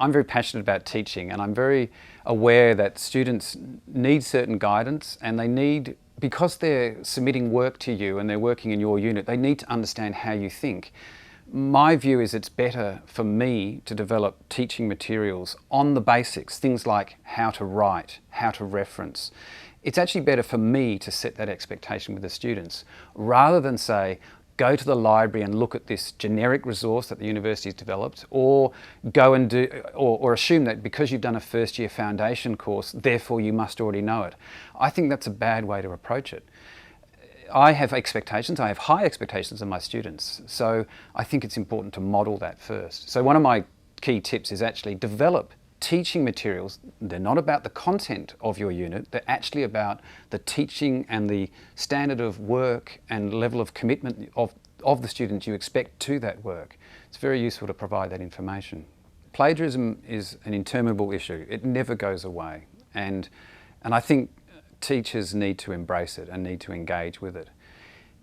I'm very passionate about teaching, and I'm very aware that students need certain guidance, and they need, because they're submitting work to you and they're working in your unit, they need to understand how you think. My view is it's better for me to develop teaching materials on the basics, things like how to write, how to reference. It's actually better for me to set that expectation with the students, rather than say, go to the library and look at this generic resource that the university's developed, or go and do, or assume that because you've done a first year foundation course, therefore you must already know it. I think that's a bad way to approach it. I have expectations, I have high expectations of my students, so I think it's important to model that first. So one of my key tips is actually develop teaching materials. They're not about the content of your unit, they're actually about the teaching and the standard of work and level of commitment of the students you expect to that work. It's very useful to provide that information. Plagiarism is an interminable issue. It never goes away, and I think teachers need to embrace it and need to engage with it.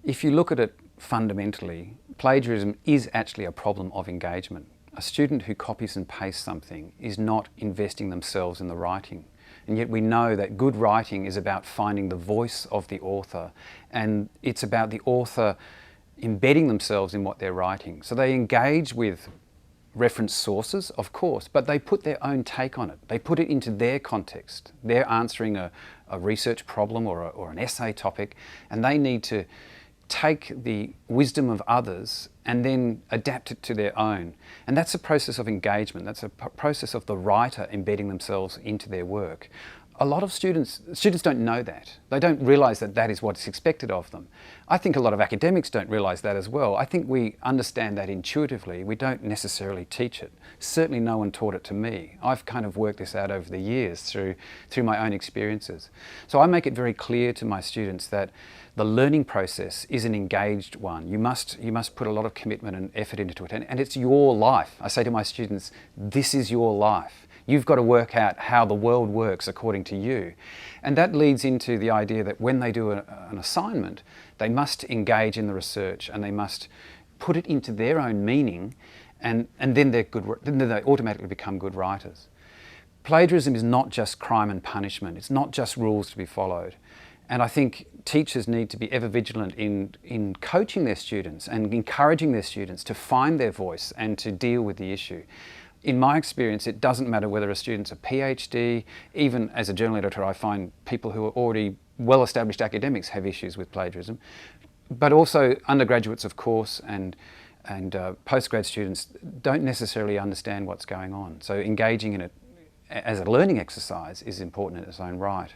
If you look at it fundamentally, plagiarism is actually a problem of engagement. A student who copies and pastes something is not investing themselves in the writing. And yet we know that good writing is about finding the voice of the author, and it's about the author embedding themselves in what they're writing. So they engage with reference sources, of course, but they put their own take on it. They put it into their context. They're answering a research problem or an essay topic, and they need to take the wisdom of others and then adapt it to their own. And that's a process of engagement. That's a process of the writer embedding themselves into their work. A lot of students don't know that. They don't realise that that is what's expected of them. I think a lot of academics don't realise that as well. I think we understand that intuitively. We don't necessarily teach it. Certainly no one taught it to me. I've kind of worked this out over the years through my own experiences. So I make it very clear to my students that the learning process is an engaged one. You must put a lot of commitment and effort into it, and it's your life. I say to my students, this is your life. You've got to work out how the world works according to you. And that leads into the idea that when they do an assignment, they must engage in the research and they must put it into their own meaning, and then then they automatically become good writers. Plagiarism is not just crime and punishment. It's not just rules to be followed. And I think teachers need to be ever vigilant in coaching their students and encouraging their students to find their voice and to deal with the issue. In my experience, it doesn't matter whether a student's a PhD. Even as a journal editor, I find people who are already well-established academics have issues with plagiarism. But also undergraduates, of course, and postgrad students don't necessarily understand what's going on. So engaging in it as a learning exercise is important in its own right.